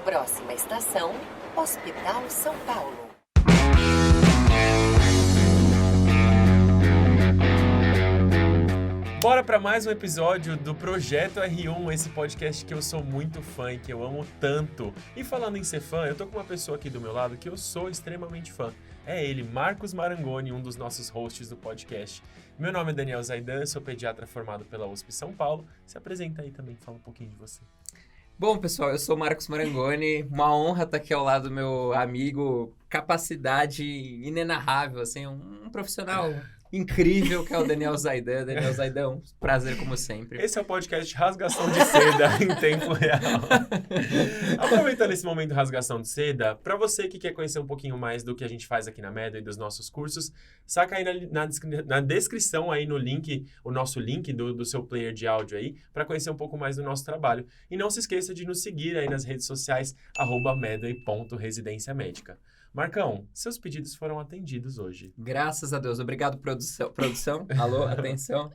Próxima estação, Hospital São Paulo. Bora para mais um episódio do Projeto R1, esse podcast que eu sou muito fã e que eu amo tanto. E falando em ser fã, eu tô com uma pessoa aqui do meu lado que eu sou extremamente fã. É ele, Marcos Marangoni, um dos nossos hosts do podcast. Meu nome é Daniel Zaidan, sou pediatra formado pela USP São Paulo. Se apresenta aí também, fala um pouquinho de você. Bom, pessoal, eu sou o Marcos Marangoni, uma honra estar aqui ao lado do meu amigo, capacidade inenarrável, assim, um profissional incrível que é o Daniel Zaidan. Daniel Zaidan, prazer como sempre. Esse é o podcast Rasgação de Seda em tempo real. Aproveitando esse momento de rasgação de seda, para você que quer conhecer um pouquinho mais do que a gente faz aqui na Medway e dos nossos cursos, saca aí na descrição aí no link, o nosso link do seu player de áudio aí, para conhecer um pouco mais do nosso trabalho. E não se esqueça de nos seguir aí nas redes sociais, @medway.residência-médica. Marcão, seus pedidos foram atendidos hoje. Graças a Deus. Obrigado, produção. Produção? Alô, atenção.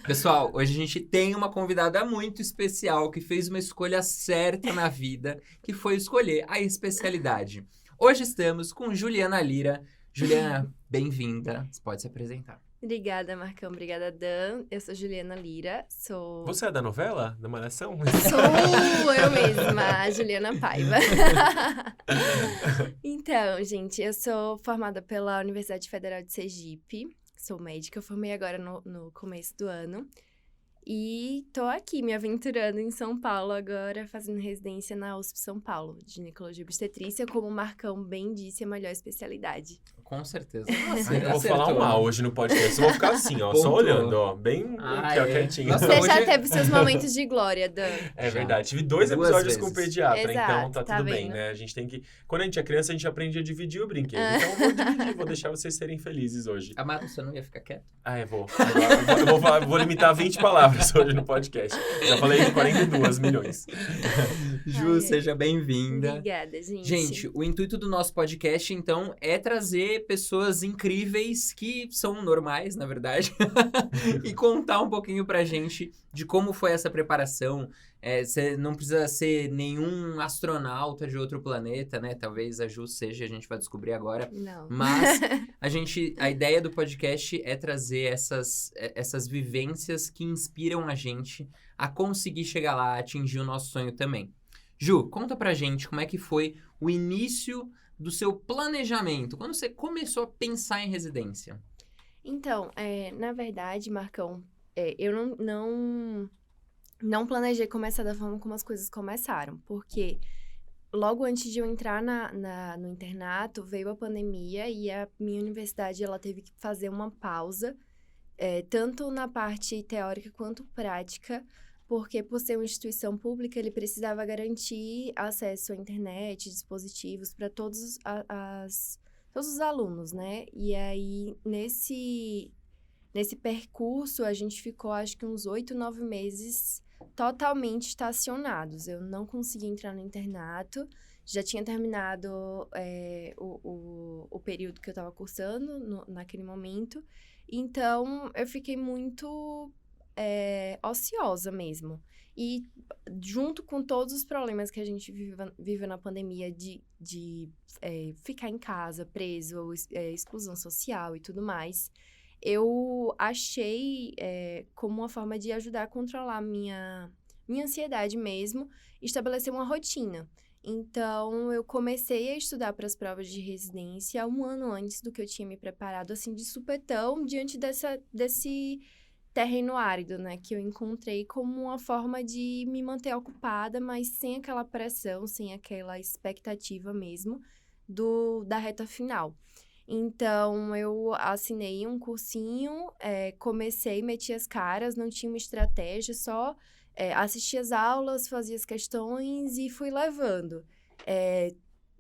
Pessoal, hoje a gente tem uma convidada muito especial que fez uma escolha certa na vida, que foi escolher a especialidade. Hoje estamos com Juliana Lira. Juliana, bem-vinda. Você pode se apresentar. Obrigada, Marcão. Obrigada, Dan. Eu sou Juliana Lira, sou... Você é da novela? Da Malhação? Sou eu mesma, a Juliana Paiva. Então, gente, eu sou formada pela Universidade Federal de Sergipe. Sou médica, eu formei agora no começo do ano. E tô aqui me aventurando em São Paulo agora, fazendo residência na USP São Paulo, de ginecologia e obstetrícia, como o Marcão bem disse, a melhor especialidade. Com certeza. Eu vou falar um mal hoje no podcast. Eu vou ficar assim, ó, só olhando, ó, bem aqui, ó, quietinho. Nossa, Você hoje... já teve seus momentos de glória, Dan. É verdade. Tive 2 Duas episódios vezes. com pediatra, Exato, então tá tudo bem, vendo? né? A gente tem que... Quando a gente é criança, a gente aprende a dividir o brinquedo. Então eu vou dividir, vou deixar vocês serem felizes hoje. Amado, você não ia ficar quieto? Ah, eu vou. Agora, vou limitar a 20 palavras hoje no podcast. Já falei de 42 milhões. Ju, Ai, seja bem-vinda. Obrigada, gente. Gente, o intuito do nosso podcast, então, é trazer pessoas incríveis que são normais, na verdade, e contar um pouquinho pra gente de como foi essa preparação. Você não precisa ser nenhum astronauta de outro planeta, né? Talvez a Ju seja, a gente vai descobrir agora. Não. Mas a ideia do podcast é trazer essas vivências que inspiram a gente a conseguir chegar lá, atingir o nosso sonho também. Ju, conta pra gente como é que foi o início do seu planejamento, quando você começou a pensar em residência. Então, na verdade, Marcão, eu não planejei começar da forma como as coisas começaram, porque logo antes de eu entrar no internato, veio a pandemia e a minha universidade ela teve que fazer uma pausa, tanto na parte teórica quanto prática, porque por ser uma instituição pública, ele precisava garantir acesso à internet, dispositivos para todos os alunos, né? E aí, nesse percurso, a gente ficou, acho que uns 8, 9 meses totalmente estacionados. Eu não consegui entrar no internato, já tinha terminado o período que eu estava cursando naquele momento. Então, eu fiquei muito ociosa mesmo. E junto com todos os problemas que a gente vive na pandemia de ficar em casa, preso, exclusão social e tudo mais, eu achei como uma forma de ajudar a controlar minha ansiedade mesmo, estabelecer uma rotina. Então, eu comecei a estudar para as provas de residência 1 ano antes do que eu tinha me preparado, assim, de supetão, diante desse terreno árido, né, que eu encontrei como uma forma de me manter ocupada, mas sem aquela pressão, sem aquela expectativa mesmo da reta final. Então, eu assinei um cursinho, comecei, meti as caras, não tinha uma estratégia, só assisti as aulas, fazia as questões e fui levando.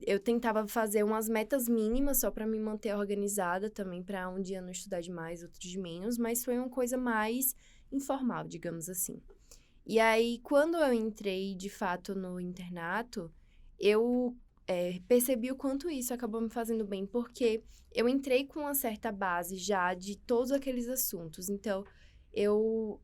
Eu tentava fazer umas metas mínimas só para me manter organizada também, para um dia não estudar demais, outro de menos, mas foi uma coisa mais informal, digamos assim. E aí, quando eu entrei, de fato, no internato, eu percebi o quanto isso acabou me fazendo bem, porque eu entrei com uma certa base já de todos aqueles assuntos. Então, eu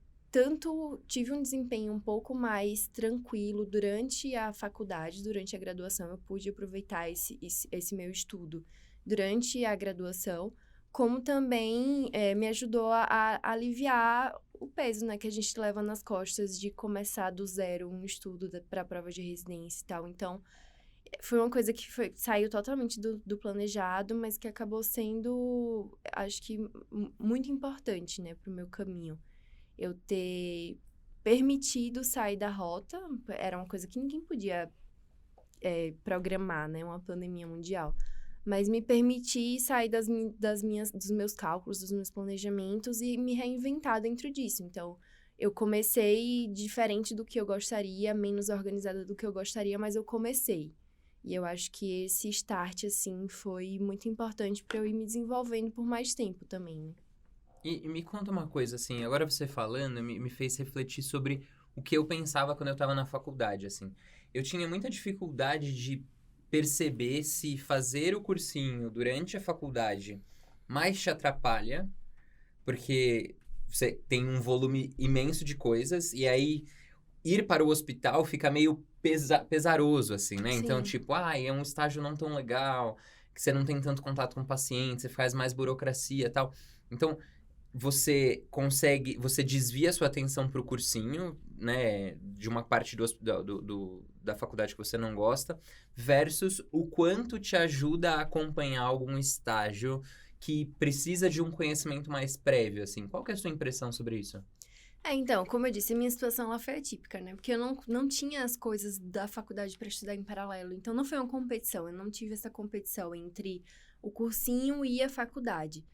tive um desempenho um pouco mais tranquilo durante a faculdade, durante a graduação. Eu pude aproveitar esse meu estudo durante a graduação, como também me ajudou a aliviar o peso, né, que a gente leva nas costas de começar do zero um estudo para a prova de residência e tal. Então, foi uma coisa que saiu totalmente do planejado, mas que acabou sendo, acho que, muito importante, né, para o meu caminho. Eu ter permitido sair da rota, era uma coisa que ninguém podia programar, né, uma pandemia mundial. Mas me permitir sair dos meus cálculos, dos meus planejamentos e me reinventar dentro disso. Então, eu comecei diferente do que eu gostaria, menos organizada do que eu gostaria, mas eu comecei. E eu acho que esse start, assim, foi muito importante para eu ir me desenvolvendo por mais tempo também, né? E me conta uma coisa, assim, agora você falando, me fez refletir sobre o que eu pensava quando eu estava na faculdade, assim. Eu tinha muita dificuldade de perceber se fazer o cursinho durante a faculdade mais te atrapalha, porque você tem um volume imenso de coisas, e aí ir para o hospital fica meio pesaroso, assim, né? Sim. Então, tipo, é um estágio não tão legal, que você não tem tanto contato com o paciente, você faz mais burocracia e tal. Então, você desvia a sua atenção para o cursinho, né, de uma parte da faculdade que você não gosta, versus o quanto te ajuda a acompanhar algum estágio que precisa de um conhecimento mais prévio, assim. Qual que é a sua impressão sobre isso? Então, como eu disse, a minha situação ela foi atípica, né? Porque eu não tinha as coisas da faculdade para estudar em paralelo. Então, não foi uma competição. Eu não tive essa competição entre o cursinho e a faculdade.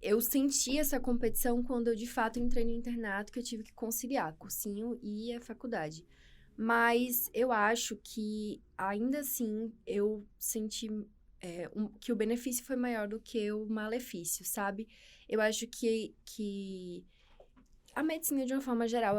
Eu senti essa competição quando eu, de fato, entrei no internato, que eu tive que conciliar cursinho e a faculdade. Mas eu acho que, ainda assim, eu senti que o benefício foi maior do que o malefício, sabe? Eu acho que a medicina, de uma forma geral,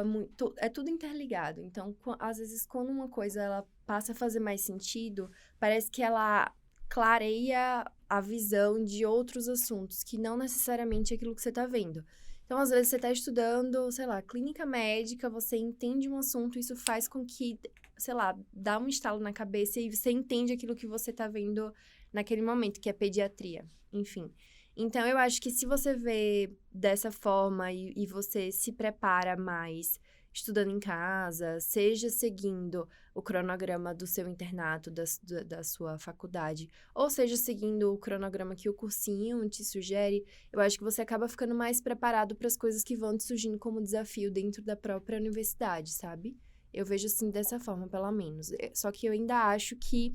é tudo interligado. Então, às vezes, quando uma coisa ela passa a fazer mais sentido, parece que ela clareia a visão de outros assuntos, que não necessariamente é aquilo que você está vendo. Então, às vezes, você está estudando, sei lá, clínica médica, você entende um assunto, isso faz com que, sei lá, dá um estalo na cabeça e você entende aquilo que você está vendo naquele momento, que é pediatria. Enfim. Então, eu acho que se você vê dessa forma e você se prepara mais estudando em casa, seja seguindo o cronograma do seu internato, da sua faculdade, ou seja seguindo o cronograma que o cursinho te sugere, eu acho que você acaba ficando mais preparado para as coisas que vão te surgindo como desafio dentro da própria universidade, sabe? Eu vejo assim dessa forma, pelo menos. Só que eu ainda acho que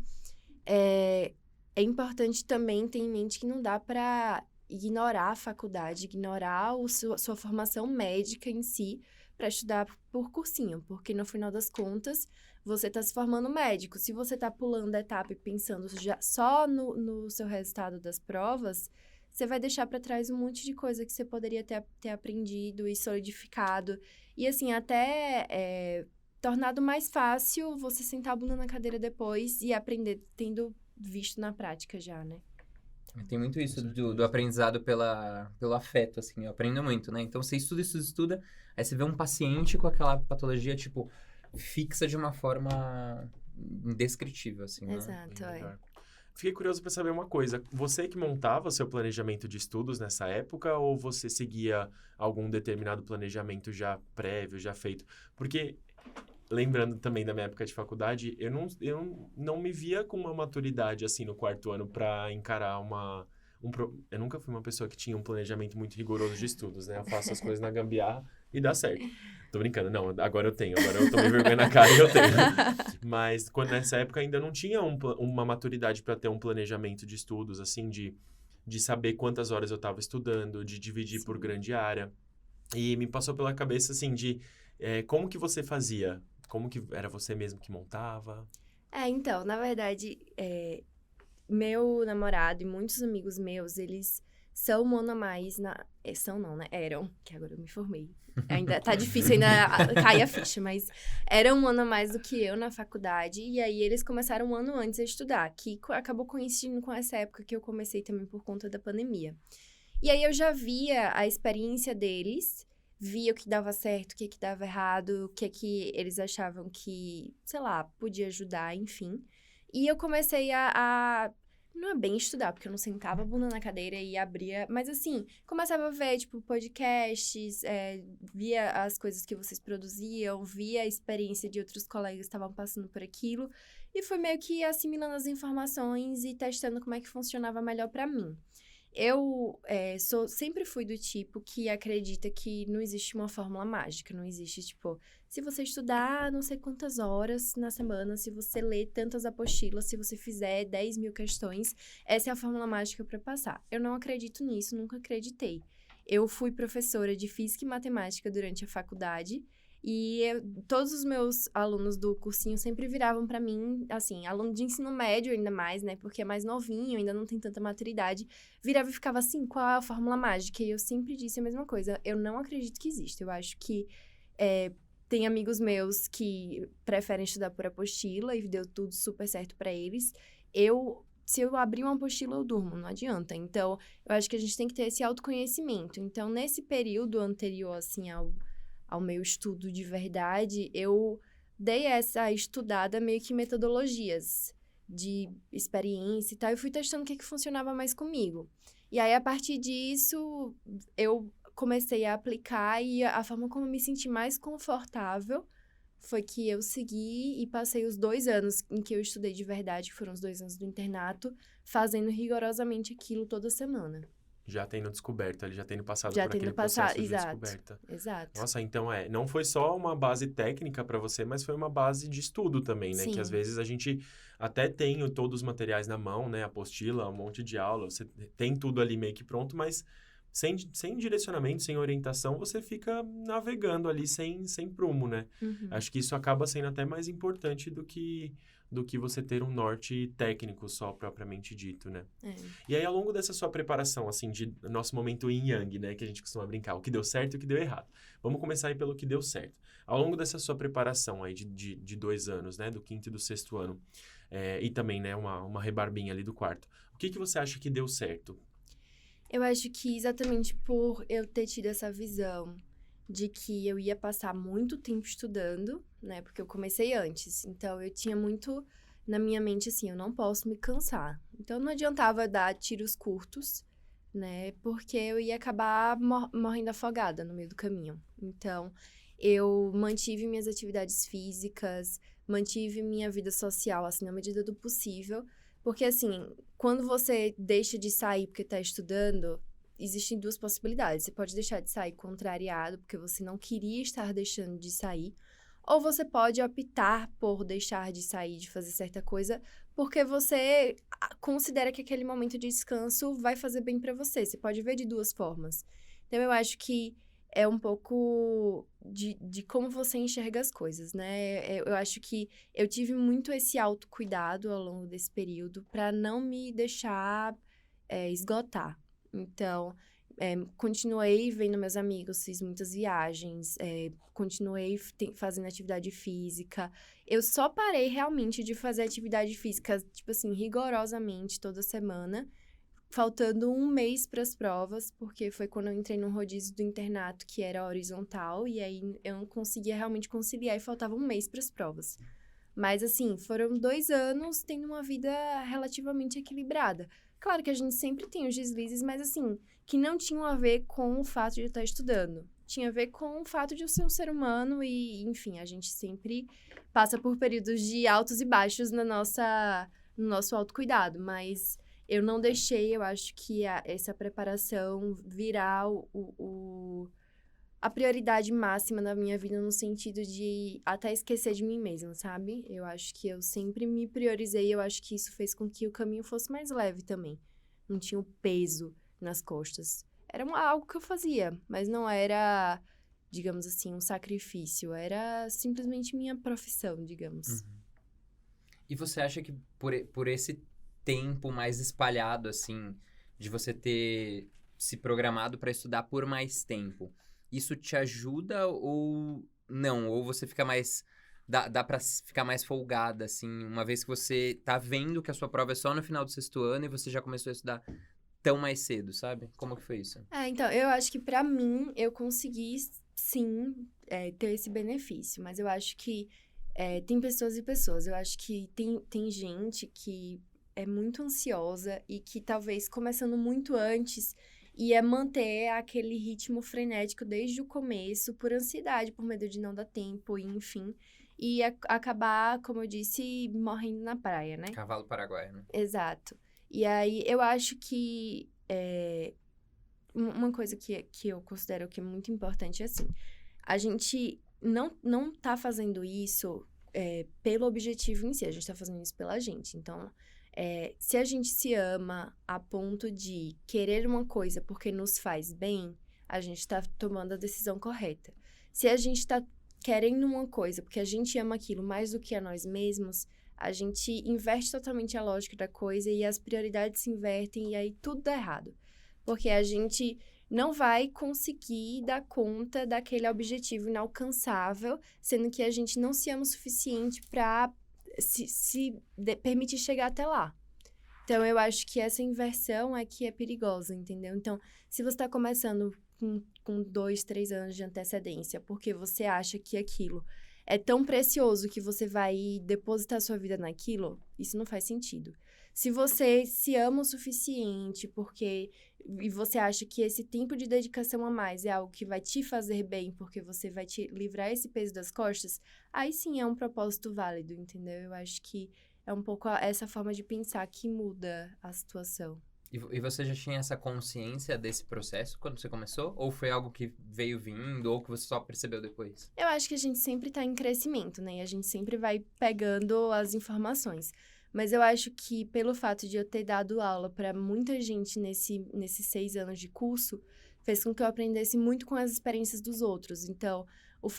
é importante também ter em mente que não dá para ignorar a faculdade, ignorar sua formação médica em si, para estudar por cursinho, porque no final das contas, você está se formando médico. Se você está pulando a etapa e pensando já só no seu resultado das provas, você vai deixar para trás um monte de coisa que você poderia ter aprendido e solidificado. E assim, até tornado mais fácil você sentar a bunda na cadeira depois e aprender, tendo visto na prática já, né? Tem muito isso do aprendizado pelo afeto, assim, eu aprendo muito, né? Então, você estuda, aí você vê um paciente com aquela patologia, tipo, fixa de uma forma indescritível, assim, né? Exato, Fiquei curioso para saber uma coisa. Você que montava o seu planejamento de estudos nessa época ou você seguia algum determinado planejamento já prévio, já feito? Porque, lembrando também da minha época de faculdade, eu não me via com uma maturidade, assim, no quarto ano para encarar eu nunca fui uma pessoa que tinha um planejamento muito rigoroso de estudos, né? Eu faço as coisas na gambiarra e dá certo. Tô brincando, não, agora eu tomei vergonha na cara e eu tenho. Mas nessa época ainda não tinha uma maturidade para ter um planejamento de estudos, assim, de saber quantas horas eu estava estudando, de dividir Sim. por grande área. E me passou pela cabeça, assim, como que você fazia? Como que era você mesmo que montava? Então, na verdade, meu namorado e muitos amigos meus, eles são um ano a mais são não, né? Eram, que agora eu me formei. Ainda tá difícil ainda cair a ficha, mas eram um ano a mais do que eu na faculdade. E aí, eles começaram um ano antes a estudar, que acabou coincidindo com essa época que eu comecei também por conta da pandemia. E aí, eu já via a experiência deles, via o que dava certo, o que dava errado, o que eles achavam que, sei lá, podia ajudar, enfim. E eu comecei não é bem estudar, porque eu não sentava a bunda na cadeira e abria, mas assim, começava a ver, tipo, podcasts, via as coisas que vocês produziam, via a experiência de outros colegas que estavam passando por aquilo, e fui meio que assimilando as informações e testando como é que funcionava melhor pra mim. Eu sempre fui do tipo que acredita que não existe uma fórmula mágica, não existe, tipo, se você estudar não sei quantas horas na semana, se você ler tantas apostilas, se você fizer 10 mil questões, essa é a fórmula mágica para passar. Eu não acredito nisso, nunca acreditei. Eu fui professora de física e matemática durante a faculdade, e todos os meus alunos do cursinho sempre viravam pra mim, assim, aluno de ensino médio ainda mais, né? Porque é mais novinho, ainda não tem tanta maturidade. Virava e ficava assim, qual é a fórmula mágica? E eu sempre disse a mesma coisa, eu não acredito que existe. Eu acho que tem amigos meus que preferem estudar por apostila e deu tudo super certo pra eles. Se eu abrir uma apostila, eu durmo, não adianta. Então, eu acho que a gente tem que ter esse autoconhecimento. Então, nesse período anterior, assim, ao meu estudo de verdade, eu dei essa estudada meio que metodologias de experiência e tal, e fui testando o que funcionava mais comigo. E aí, a partir disso, eu comecei a aplicar e a forma como eu me senti mais confortável foi que eu segui e passei os 2 anos em que eu estudei de verdade, que foram os 2 anos do internato, fazendo rigorosamente aquilo toda semana. Já tendo descoberto, ele já tendo passado Já por tendo aquele passado, processo de exato. descoberta. Exato. Nossa, então não foi só uma base técnica para você, mas foi uma base de estudo também, né? Sim. Que às vezes a gente até tem todos os materiais na mão, né? Apostila, um monte de aula, você tem tudo ali meio que pronto, mas sem direcionamento, sem orientação, você fica navegando ali sem prumo, né? Uhum. Acho que isso acaba sendo até mais importante do que você ter um norte técnico só, propriamente dito, né? E aí, ao longo dessa sua preparação, assim, de nosso momento yin yang, né? Que a gente costuma brincar, o que deu certo e o que deu errado. Vamos começar aí pelo que deu certo. Ao longo dessa sua preparação aí de 2 anos, né? Do 5º e do 6º ano, e também, né? Uma rebarbinha ali do 4º. O que você acha que deu certo? Eu acho que exatamente por eu ter tido essa visão de que eu ia passar muito tempo estudando, né? Porque eu comecei antes. Então, eu tinha muito na minha mente, assim, eu não posso me cansar. Então, não adiantava dar tiros curtos, né? Porque eu ia acabar morrendo afogada no meio do caminho. Então, eu mantive minhas atividades físicas, mantive minha vida social, assim, na medida do possível. Porque, assim, quando você deixa de sair porque tá estudando, existem 2 possibilidades. Você pode deixar de sair contrariado, porque você não queria estar deixando de sair. Ou você pode optar por deixar de sair, de fazer certa coisa, porque você considera que aquele momento de descanso vai fazer bem pra você. Você pode ver de 2 formas. Então, eu acho que é um pouco de como você enxerga as coisas, né? Eu acho que eu tive muito esse autocuidado ao longo desse período para não me deixar esgotar. Então, continuei vendo meus amigos, fiz muitas viagens, continuei fazendo atividade física. Eu só parei realmente de fazer atividade física, tipo assim, rigorosamente toda semana, faltando 1 mês para as provas, porque foi quando eu entrei no rodízio do internato, que era horizontal, e aí eu não conseguia realmente conciliar e faltava 1 mês para as provas. Mas, assim, foram 2 anos tendo uma vida relativamente equilibrada. Claro que a gente sempre tem os deslizes, mas, assim, que não tinham a ver com o fato de eu estar estudando. Tinha a ver com o fato de eu ser um ser humano e, enfim, a gente sempre passa por períodos de altos e baixos no nosso autocuidado, mas eu não deixei, eu acho que essa preparação virar a prioridade máxima da minha vida no sentido de até esquecer de mim mesma, sabe? Eu acho que eu sempre me priorizei e eu acho que isso fez com que o caminho fosse mais leve também. Não tinha o peso nas costas. Era algo que eu fazia, mas não era, digamos assim, um sacrifício. Era simplesmente minha profissão, digamos. E você acha que por esse tempo mais espalhado, assim, de você ter se programado para estudar por mais tempo, isso te ajuda ou não? Ou você fica mais... Dá pra ficar mais folgada, assim, uma vez que você tá vendo que a sua prova é só no final do 6º ano e você já começou a estudar tão mais cedo, sabe? Como que foi isso? Então, eu acho que pra mim, eu consegui sim, ter esse benefício, mas eu acho que tem pessoas e pessoas. Eu acho que tem gente que é muito ansiosa e que talvez começando muito antes ia manter aquele ritmo frenético desde o começo, por ansiedade, por medo de não dar tempo, e enfim. E acabar, como eu disse, morrendo na praia, né? Cavalo paraguaio, né? Exato. E aí, eu acho que uma coisa que eu considero que é muito importante é assim, a gente não tá fazendo isso pelo objetivo em si, a gente tá fazendo isso pela gente. Então, se a gente se ama a ponto de querer uma coisa porque nos faz bem, a gente tá tomando a decisão correta. Se a gente tá querendo uma coisa porque a gente ama aquilo mais do que a nós mesmos, a gente inverte totalmente a lógica da coisa e as prioridades se invertem e aí tudo dá errado. Porque a gente não vai conseguir dar conta daquele objetivo inalcançável, sendo que a gente não se ama o suficiente para se permitir chegar até lá. Então, eu acho que essa inversão é que é perigosa, entendeu? Então, se você está começando com 2, 3 anos de antecedência, porque você acha que aquilo é tão precioso que você vai depositar sua vida naquilo, isso não faz sentido. Se você se ama o suficiente e você acha que esse tempo de dedicação a mais é algo que vai te fazer bem, porque você vai te livrar esse peso das costas, aí sim é um propósito válido, entendeu? Eu acho que é um pouco essa forma de pensar que muda a situação. E você já tinha essa consciência desse processo quando você começou? Ou foi algo que veio vindo, ou que você só percebeu depois? Eu acho que a gente sempre tá em crescimento, né? E a gente sempre vai pegando as informações. Mas eu acho que pelo fato de eu ter dado aula para muita gente nesses 6 anos de curso, fez com que eu aprendesse muito com as experiências dos outros. Então,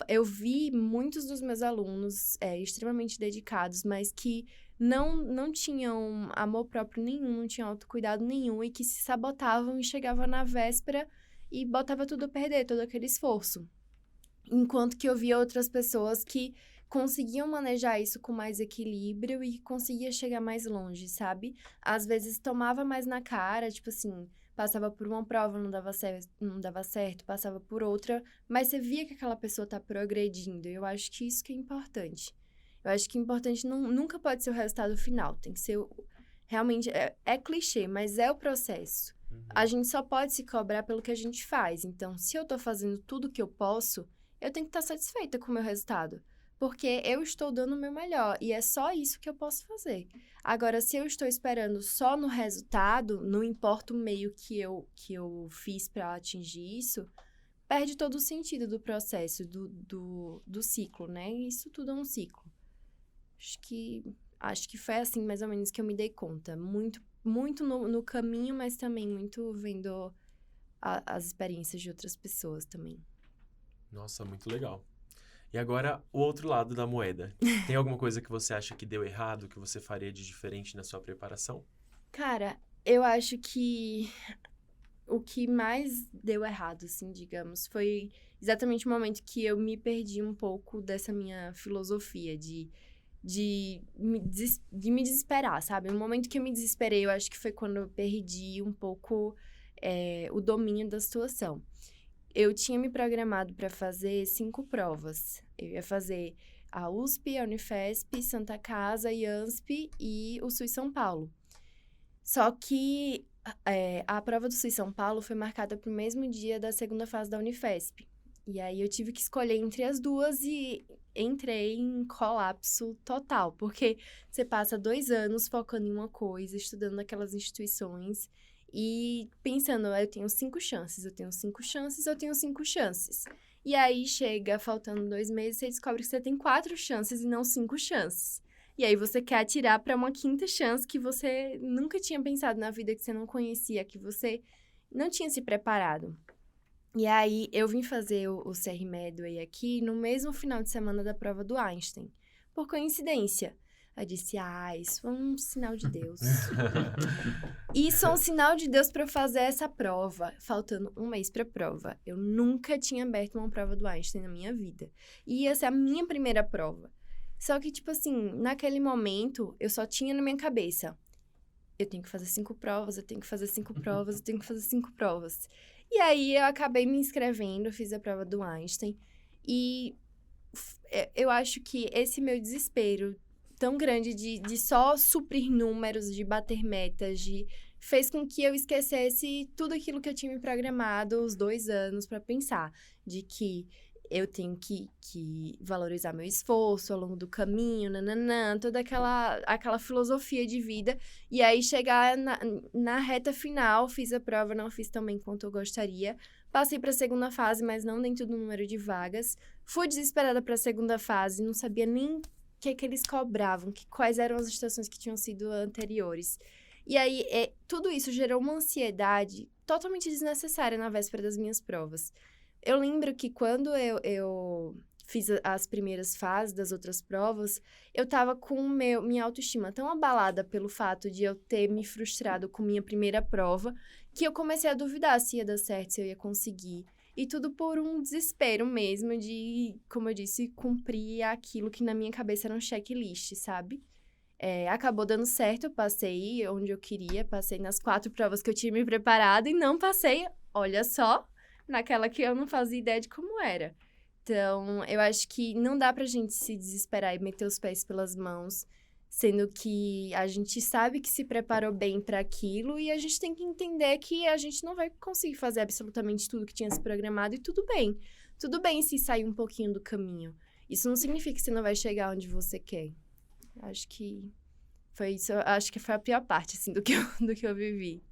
eu vi muitos dos meus alunos extremamente dedicados, mas que não tinham amor próprio nenhum, não tinham autocuidado nenhum e que se sabotavam e chegavam na véspera e botava tudo a perder, todo aquele esforço. Enquanto que eu via outras pessoas que conseguiam manejar isso com mais equilíbrio e conseguia chegar mais longe, sabe? Às vezes tomava mais na cara, tipo assim, passava por uma prova, não dava certo, passava por outra, mas você via que aquela pessoa tá progredindo. E eu acho que isso que é importante. Eu acho que importante nunca pode ser o resultado final, tem que ser realmente, é clichê, mas é o processo. A gente só pode se cobrar pelo que a gente faz. Então, se eu tô fazendo tudo o que eu posso, eu tenho que estar satisfeita com o meu resultado. Porque eu estou dando o meu melhor e é só isso que eu posso fazer. Agora, se eu estou esperando só no resultado, não importa o meio que eu fiz para atingir isso, perde todo o sentido do processo, do ciclo, né? Isso tudo é um ciclo. Acho que foi assim, mais ou menos, que eu me dei conta. Muito no caminho, mas também muito vendo as experiências de outras pessoas também. Nossa, muito legal. E agora, o outro lado da moeda. Tem alguma coisa que você acha que deu errado, que você faria de diferente na sua preparação? Cara, eu acho que o que mais deu errado, assim, digamos, foi exatamente o momento que eu me perdi um pouco dessa minha filosofia de me desesperar, sabe? No momento que eu me desesperei, eu acho que foi quando eu perdi um pouco o domínio da situação. Eu tinha me programado para fazer 5 provas. Eu ia fazer a USP, a Unifesp, Santa Casa, IANSP e o SUS São Paulo. Só que a prova do SUS São Paulo foi marcada para o mesmo dia da segunda fase da Unifesp. E aí eu tive que escolher entre as duas e entrei em colapso total. Porque você passa 2 anos focando em uma coisa, estudando naquelas instituições e pensando, eu tenho 5 chances, eu tenho 5 chances, eu tenho 5 chances. E aí chega, faltando 2 meses, você descobre que você tem 4 chances e não 5 chances. E aí você quer atirar para uma 5ª chance que você nunca tinha pensado na vida, que você não conhecia, que você não tinha se preparado. E aí eu vim fazer o CR Medway aqui no mesmo final de semana da prova do Einstein. Por coincidência. Eu disse, isso é um sinal de Deus. Isso é um sinal de Deus para eu fazer essa prova, faltando 1 mês para a prova. Eu nunca tinha aberto uma prova do Einstein na minha vida. E ia ser a minha primeira prova. Só que, tipo assim, naquele momento, eu só tinha na minha cabeça, eu tenho que fazer 5 provas, eu tenho que fazer 5 provas, eu tenho que fazer 5 provas. E aí eu acabei me inscrevendo, fiz a prova do Einstein. E eu acho que esse meu desespero tão grande de só suprir números, de bater metas, fez com que eu esquecesse tudo aquilo que eu tinha me programado os 2 anos para pensar. De que eu tenho que valorizar meu esforço ao longo do caminho, nananã, toda aquela filosofia de vida. E aí, chegar na reta final, fiz a prova, não fiz tão bem quanto eu gostaria. Passei para a segunda fase, mas não dentro do número de vagas. Fui desesperada para a segunda fase, não sabia nem o que eles cobravam, quais eram as estações que tinham sido anteriores. E aí, tudo isso gerou uma ansiedade totalmente desnecessária na véspera das minhas provas. Eu lembro que quando eu fiz as primeiras fases das outras provas, eu tava com minha autoestima tão abalada pelo fato de eu ter me frustrado com minha primeira prova, que eu comecei a duvidar se ia dar certo, se eu ia conseguir. E tudo por um desespero mesmo de, como eu disse, cumprir aquilo que na minha cabeça era um checklist, sabe? Acabou dando certo, eu passei onde eu queria, passei nas 4 provas que eu tinha me preparado e não passei, olha só, naquela que eu não fazia ideia de como era. Então, eu acho que não dá pra gente se desesperar e meter os pés pelas mãos, sendo que a gente sabe que se preparou bem para aquilo e a gente tem que entender que a gente não vai conseguir fazer absolutamente tudo que tinha se programado e tudo bem. Tudo bem se sair um pouquinho do caminho. Isso não significa que você não vai chegar onde você quer. Acho que foi isso. Acho que foi a pior parte, assim, do que eu vivi.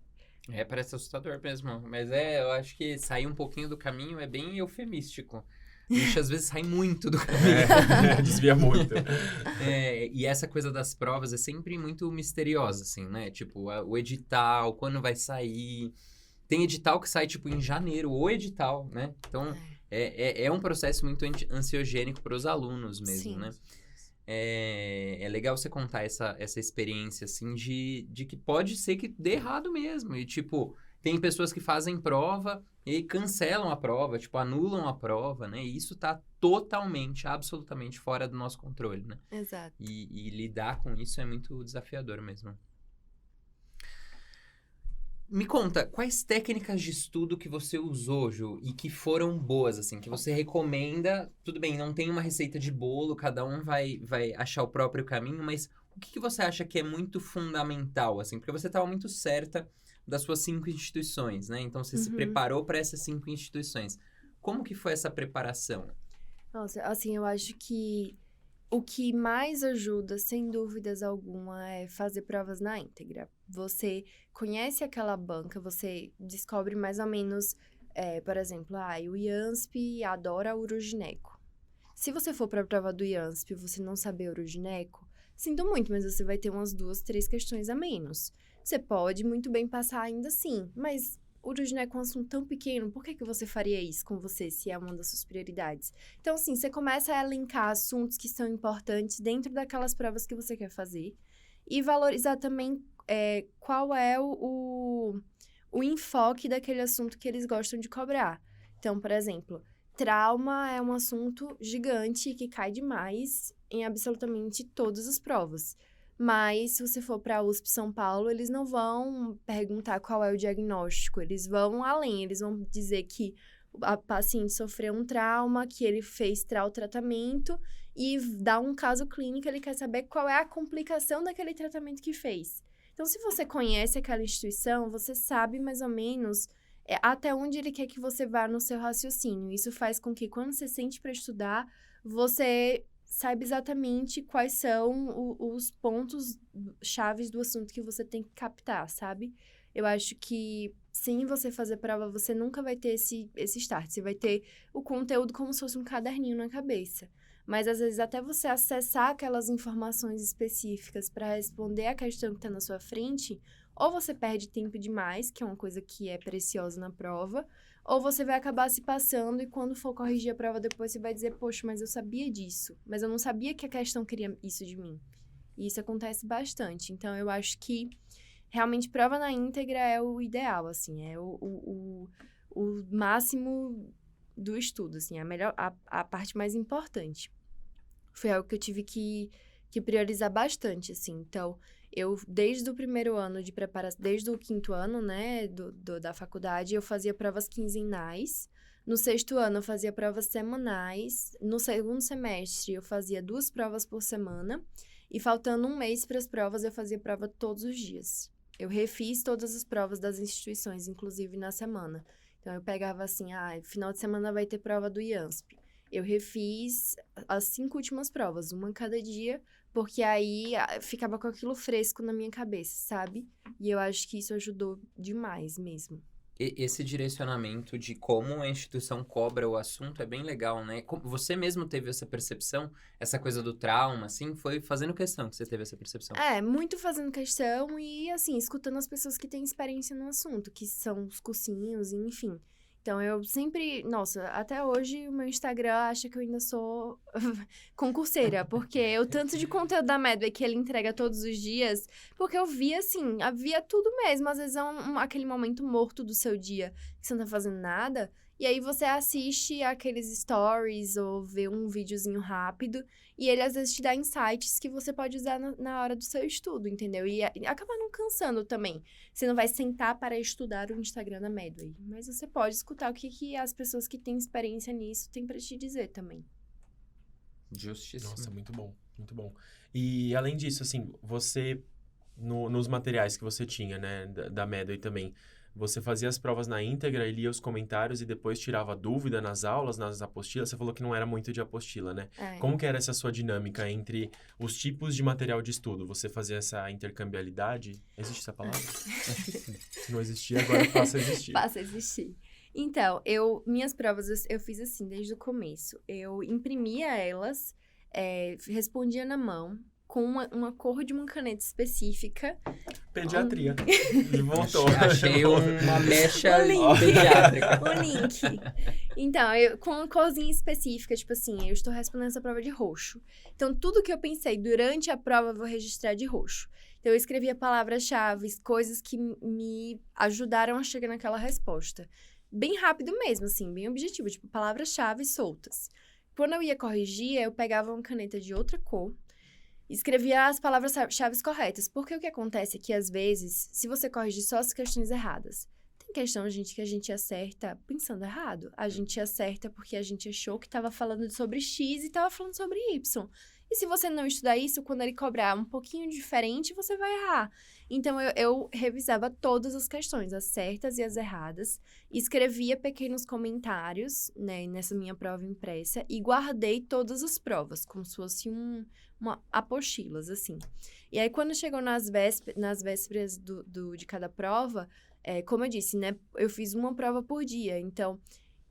Parece assustador mesmo. Mas eu acho que sair um pouquinho do caminho é bem eufemístico. A gente às vezes sai muito do caminho. Desvia muito. E essa coisa das provas é sempre muito misteriosa, assim, né? Tipo, o edital, quando vai sair. Tem edital que sai, tipo, em janeiro, o edital, né? Então, é um processo muito ansiogênico para os alunos mesmo, Sim. né? É legal você contar essa experiência, assim, de que pode ser que dê errado mesmo. E, tipo, tem pessoas que fazem prova e cancelam a prova, tipo, anulam a prova, né? E isso tá totalmente, absolutamente fora do nosso controle, né? Exato. E lidar com isso é muito desafiador mesmo. Me conta, quais técnicas de estudo que você usou, Ju, e que foram boas, assim, que você recomenda? Tudo bem, não tem uma receita de bolo, cada um vai achar o próprio caminho, mas o que você acha que é muito fundamental, assim? Porque você estava muito certa das suas 5 instituições, né? Então, você se preparou para essas 5 instituições. Como que foi essa preparação? Nossa, assim, eu acho que o que mais ajuda, sem dúvidas alguma, é fazer provas na íntegra. Você conhece aquela banca, você descobre mais ou menos, por exemplo, o IANSP adora urogineco. Se você for para a prova do IANSP e você não saber urogineco, sinto muito, mas você vai ter umas 2, 3 questões a menos. Você pode muito bem passar ainda assim, mas urogineco é um assunto tão pequeno, por que você faria isso com você, se é uma das suas prioridades? Então, assim, você começa a elencar assuntos que são importantes dentro daquelas provas que você quer fazer e valorizar também qual é o enfoque daquele assunto que eles gostam de cobrar. Então, por exemplo, trauma é um assunto gigante que cai demais em absolutamente todas as provas. Mas, se você for para a USP São Paulo, eles não vão perguntar qual é o diagnóstico. Eles vão além. Eles vão dizer que a paciente sofreu um trauma, que ele fez tratamento e dá um caso clínico, ele quer saber qual é a complicação daquele tratamento que fez. Então, se você conhece aquela instituição, você sabe mais ou menos até onde ele quer que você vá no seu raciocínio. Isso faz com que, quando você sente para estudar, você saiba exatamente quais são os pontos chaves do assunto que você tem que captar, sabe? Eu acho que, sem você fazer prova, você nunca vai ter esse start. Você vai ter o conteúdo como se fosse um caderninho na cabeça. Mas, às vezes, até você acessar aquelas informações específicas para responder a questão que está na sua frente, ou você perde tempo demais, que é uma coisa que é preciosa na prova, ou você vai acabar se passando e quando for corrigir a prova depois você vai dizer, poxa, mas eu sabia disso, mas eu não sabia que a questão queria isso de mim. E isso acontece bastante. Então, eu acho que realmente prova na íntegra é o ideal, assim, é o máximo do estudo, assim, a parte mais importante. Foi algo que eu tive que que priorizar bastante, assim. Então, eu, desde o primeiro ano de preparação, desde o 5º ano, né, da faculdade, eu fazia provas quinzenais. No 6º ano, eu fazia provas semanais. No 2º semestre, eu fazia 2 provas por semana. E faltando um mês para as provas, eu fazia prova todos os dias. Eu refiz todas as provas das instituições, inclusive na semana. Então, eu pegava assim, final de semana vai ter prova do IANSP. Eu refiz as 5 últimas provas, uma cada dia, porque aí ficava com aquilo fresco na minha cabeça, sabe? E eu acho que isso ajudou demais mesmo. Esse direcionamento de como a instituição cobra o assunto é bem legal, né? Você mesmo teve essa percepção, essa coisa do trauma, assim, foi fazendo questão que você teve essa percepção? Muito fazendo questão e, assim, escutando as pessoas que têm experiência no assunto, que são os cursinhos, enfim. Então, eu sempre... Nossa, até hoje o meu Instagram acha que eu ainda sou concurseira, porque o tanto de conteúdo da Medway que ele entrega todos os dias, porque eu via, assim, havia tudo mesmo. Às vezes é aquele momento morto do seu dia, que você não tá fazendo nada, e aí você assiste aqueles stories ou vê um videozinho rápido, e ele às vezes te dá insights que você pode usar na hora do seu estudo, entendeu? E acaba não cansando também. Você não vai sentar para estudar o Instagram da Medway, mas você pode escutar o que as pessoas que têm experiência nisso têm para te dizer também. Justíssimo. Nossa, muito bom, muito bom. E além disso, assim, você, nos materiais que você tinha, né, da Medway também, você fazia as provas na íntegra e lia os comentários e depois tirava dúvida nas aulas, nas apostilas? Você falou que não era muito de apostila, né? Como que era essa sua dinâmica entre os tipos de material de estudo? Você fazia essa intercambiabilidade? Existe essa palavra? Acho que sim. Se não existia, agora passa a existir. Passa a existir. Então, minhas provas eu fiz assim, desde o começo. Eu imprimia elas, respondia na mão, com uma cor de uma caneta específica. Pediatria. Voltou. Achei uma mecha Um link. pediátrica. Um link. Então, com uma corzinha específica, tipo assim, eu estou respondendo essa prova de roxo. Então, tudo que eu pensei durante a prova, eu vou registrar de roxo. Então, eu escrevia palavras-chave, coisas que me ajudaram a chegar naquela resposta. Bem rápido mesmo, assim, bem objetivo, tipo, palavras-chave soltas. Quando eu ia corrigir, eu pegava uma caneta de outra cor, escrevia as palavras-chave corretas. Porque o que acontece é que, às vezes, se você corrigir só as questões erradas, tem questão, gente, que a gente acerta pensando errado. A gente acerta porque a gente achou que estava falando sobre X e estava falando sobre Y. E se você não estudar isso, quando ele cobrar um pouquinho diferente, você vai errar. Então, eu revisava todas as questões, as certas e as erradas, escrevia pequenos comentários, né, nessa minha prova impressa, e guardei todas as provas, como se fosse uma apostilas, assim. E aí, quando chegou nas vésperas de cada prova, como eu disse, né, eu fiz uma prova por dia, então...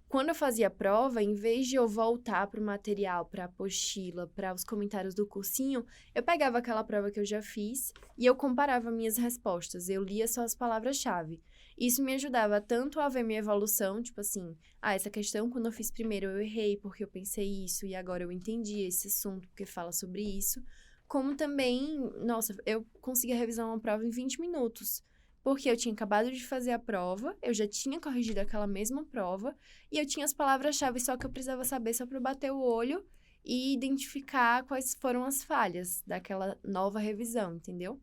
Quando eu fazia a prova, em vez de eu voltar para o material, para a apostila, para os comentários do cursinho, eu pegava aquela prova que eu já fiz e eu comparava minhas respostas. Eu lia só as palavras-chave. Isso me ajudava tanto a ver minha evolução, tipo assim, essa questão, quando eu fiz primeiro, eu errei porque eu pensei isso e agora eu entendi esse assunto porque fala sobre isso. Como também, nossa, eu conseguia revisar uma prova em 20 minutos. Porque eu tinha acabado de fazer a prova, eu já tinha corrigido aquela mesma prova, e eu tinha as palavras-chave só que eu precisava saber só para bater o olho e identificar quais foram as falhas daquela nova revisão, entendeu?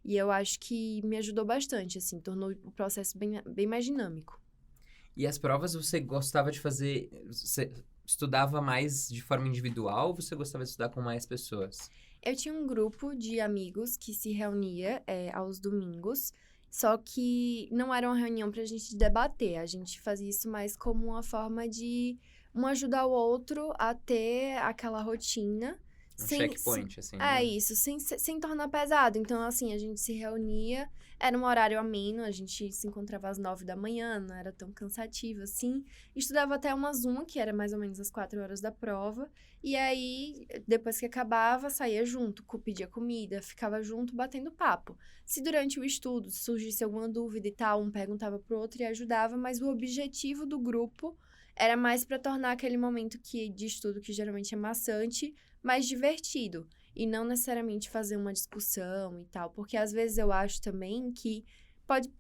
E eu acho que me ajudou bastante, assim, tornou o processo bem mais dinâmico. E as provas você gostava de fazer... Você estudava mais de forma individual ou você gostava de estudar com mais pessoas? Eu tinha um grupo de amigos que se reunia aos domingos, só que não era uma reunião pra gente debater, a gente fazia isso mais como uma forma de um ajudar o outro a ter aquela rotina. Checkpoint, assim. Né? Isso, sem tornar pesado. Então, assim, a gente se reunia, era um horário ameno, a gente se encontrava às 9 da manhã, não era tão cansativo assim. Estudava até umas 1, que era mais ou menos às 4 horas da prova. E aí, depois que acabava, saía junto, pedia comida, ficava junto, batendo papo. Se durante o estudo surgisse alguma dúvida e tal, um perguntava pro outro e ajudava, mas o objetivo do grupo era mais para tornar aquele momento de estudo, que geralmente é maçante, mais divertido. E não necessariamente fazer uma discussão e tal. Porque às vezes eu acho também que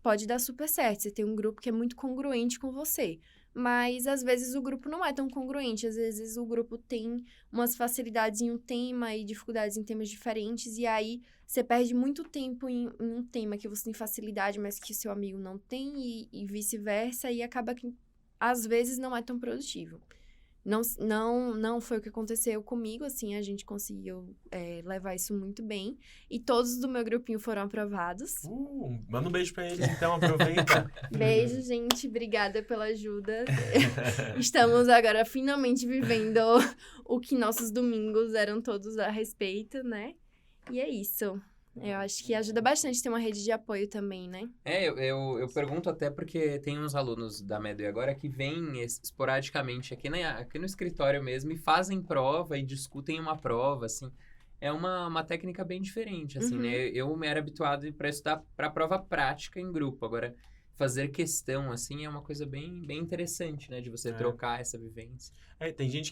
pode dar super certo. Você tem um grupo que é muito congruente com você. mas às vezes o grupo não é tão congruente, às vezes o grupo tem umas facilidades em um tema e dificuldades em temas diferentes, e aí você perde muito tempo em um tema que você tem facilidade, mas que seu amigo não tem, e vice-versa, e acaba que às vezes não é tão produtivo. Não foi o que aconteceu comigo, assim, a gente conseguiu levar isso muito bem. E todos do meu grupinho foram aprovados. Manda um beijo pra eles, então, aproveita. Beijo, gente, obrigada pela ajuda. Estamos agora finalmente vivendo o que nossos domingos eram todos a respeito, né? E é isso. Eu acho que ajuda bastante ter uma rede de apoio também, né? Eu pergunto até porque tem uns alunos da Medway agora que vêm esporadicamente aqui no escritório mesmo e fazem prova e discutem uma prova, assim. É uma técnica bem diferente, assim, né? Eu me era habituado para estudar para prova prática em grupo. Agora, fazer questão, assim, é uma coisa bem interessante, né? De você trocar essa vivência. Tem gente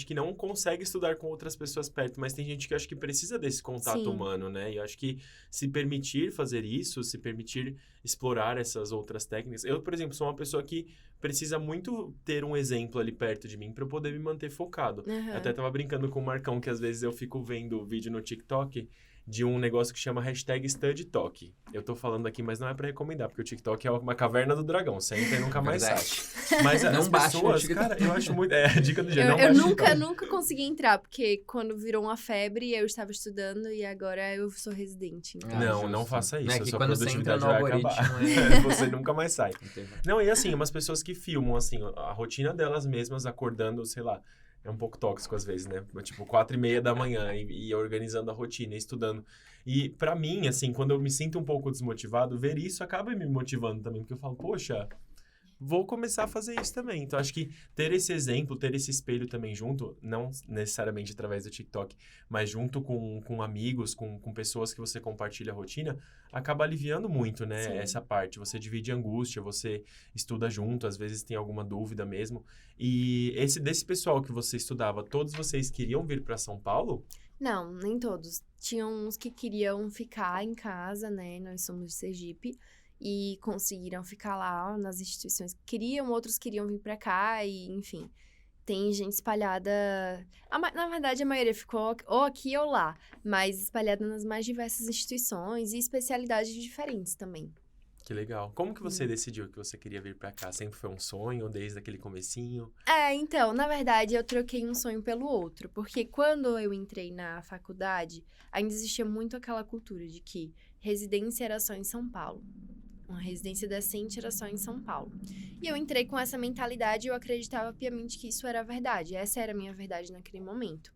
que não consegue estudar com outras pessoas perto, mas tem gente que eu acho que precisa desse contato humano, né? E eu acho que se permitir fazer isso, se permitir explorar essas outras técnicas... Eu, por exemplo, sou uma pessoa que precisa muito ter um exemplo ali perto de mim para eu poder me manter focado. Eu até tava brincando com o Marcão que às vezes eu fico vendo vídeo no TikTok de um negócio que chama #StudyTalk. Eu tô falando aqui, mas não é pra recomendar, porque o TikTok é uma caverna do dragão. Você entra e nunca mais sai. Mas não as pessoas, cara, eu acho muito... a dica do dia, não eu baixa nunca consegui entrar, porque quando virou uma febre, eu estava estudando e agora eu sou residente. Então. Não faça isso. É que a sua quando você entra produtividade no vai algoritmo, acabar. Você nunca mais sai. Não, e assim, umas pessoas que filmam, assim, a rotina delas mesmas acordando, sei lá, é um pouco tóxico às vezes, né? Tipo, 4:30 da manhã e organizando a rotina, estudando. E pra mim, assim, quando eu me sinto um pouco desmotivado, ver isso acaba me motivando também, porque eu falo, poxa, vou começar a fazer isso também. Então, acho que ter esse exemplo, ter esse espelho também junto, não necessariamente através do TikTok, mas junto com amigos, com pessoas que você compartilha a rotina, acaba aliviando muito, né? Sim. Essa parte. Você divide angústia, você estuda junto, às vezes tem alguma dúvida mesmo. E desse pessoal que você estudava, todos vocês queriam vir para São Paulo? Não, nem todos. Tinham uns que queriam ficar em casa, né? Nós somos de Sergipe. E conseguiram ficar lá nas instituições que queriam, outros queriam vir pra cá, e enfim. Tem gente espalhada... Na verdade, a maioria ficou ou aqui ou lá, mas espalhada nas mais diversas instituições e especialidades diferentes também. Que legal. Como que você decidiu que você queria vir pra cá? Sempre foi um sonho, desde aquele comecinho? Então, na verdade, eu troquei um sonho pelo outro, porque quando eu entrei na faculdade, ainda existia muito aquela cultura de que residência era só em São Paulo. Uma residência decente era só em São Paulo. E eu entrei com essa mentalidade e eu acreditava piamente que isso era a verdade. Essa era a minha verdade naquele momento.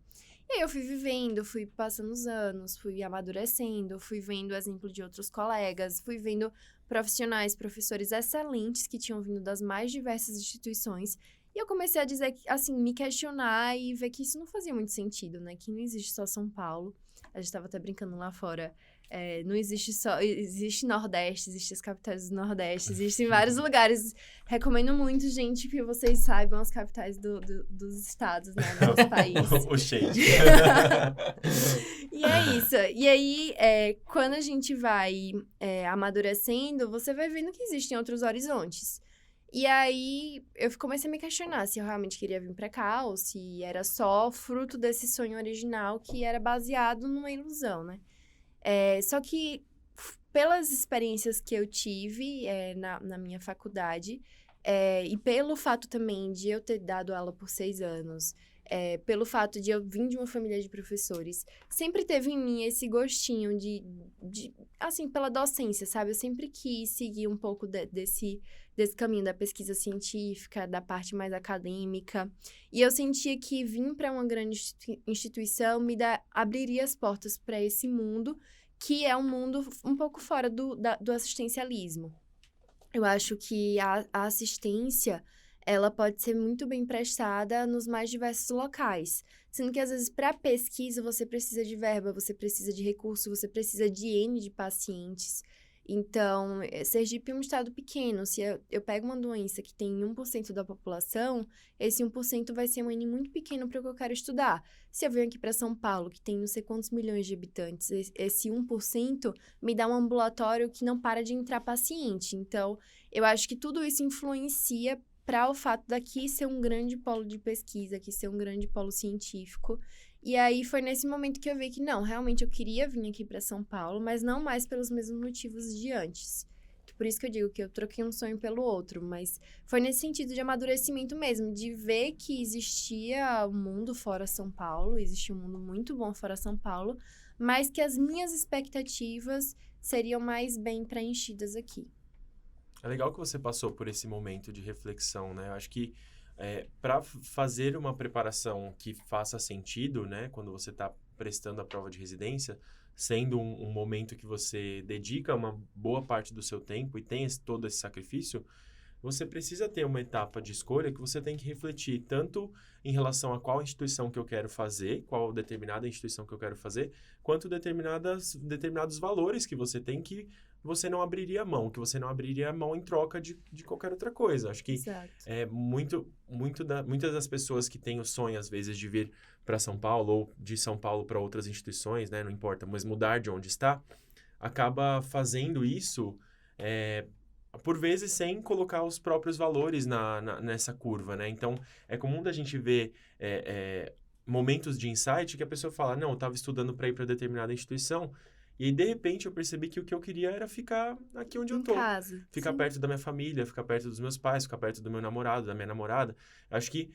E aí eu fui vivendo, fui passando os anos, fui amadurecendo, fui vendo o exemplo de outros colegas, fui vendo professores excelentes que tinham vindo das mais diversas instituições. E eu comecei a dizer, assim, me questionar e ver que isso não fazia muito sentido, né? Que não existe só São Paulo. A gente estava até brincando lá fora. Não existe só... Existe Nordeste, existem as capitais do Nordeste, existem vários lugares. Recomendo muito, gente, que vocês saibam as capitais dos estados, né? Do nosso país. O shade. E é isso. E aí, quando a gente vai amadurecendo, você vai vendo que existem outros horizontes. E aí, eu comecei a me questionar se eu realmente queria vir pra cá ou se era só fruto desse sonho original que era baseado numa ilusão, né? Só que, pelas experiências que eu tive na minha faculdade, e pelo fato também de eu ter dado aula por 6 anos, pelo fato de eu vir de uma família de professores, sempre teve em mim esse gostinho assim, pela docência, sabe? Eu sempre quis seguir um pouco desse caminho da pesquisa científica, da parte mais acadêmica. E eu sentia que vir para uma grande instituição abriria as portas para esse mundo, que é um mundo um pouco fora do assistencialismo. Eu acho que a assistência, ela pode ser muito bem prestada nos mais diversos locais. Sendo que, às vezes, para pesquisa, você precisa de verba, você precisa de recurso, você precisa de N de pacientes. Então, Sergipe é um estado pequeno. Se eu pego uma doença que tem 1% da população, esse 1% vai ser um N muito pequeno para o que eu quero estudar. Se eu venho aqui para São Paulo, que tem não sei quantos milhões de habitantes, esse 1% me dá um ambulatório que não para de entrar paciente. Então, eu acho que tudo isso influencia para o fato daqui ser um grande polo de pesquisa, aqui ser um grande polo científico. E aí foi nesse momento que eu vi que não, realmente eu queria vir aqui para São Paulo, mas não mais pelos mesmos motivos de antes. Por isso que eu digo que eu troquei um sonho pelo outro, mas foi nesse sentido de amadurecimento mesmo, de ver que existia um mundo fora São Paulo, existia um mundo muito bom fora São Paulo, mas que as minhas expectativas seriam mais bem preenchidas aqui. É legal que você passou por esse momento de reflexão, né? Eu acho que para fazer uma preparação que faça sentido, né? Quando você está prestando a prova de residência, sendo um momento que você dedica uma boa parte do seu tempo e tem todo esse sacrifício, você precisa ter uma etapa de escolha que você tem que refletir tanto em relação a qual instituição que eu quero fazer, qual determinada instituição que eu quero fazer, quanto determinados valores que você tem que você não abriria mão, que você não abriria mão em troca de qualquer outra coisa. Acho que Exato. muitas das pessoas que têm o sonho, às vezes, de vir para São Paulo ou de São Paulo para outras instituições, né? Não importa, mas mudar de onde está, acaba fazendo isso, por vezes, sem colocar os próprios valores nessa curva, né? Então, é comum da gente ver momentos de insight que a pessoa fala, não, eu estava estudando para ir para determinada instituição, e aí, de repente, eu percebi que o que eu queria era ficar aqui onde eu tô. Em casa. Ficar Sim. perto da minha família, ficar perto dos meus pais, ficar perto do meu namorado, da minha namorada. Acho que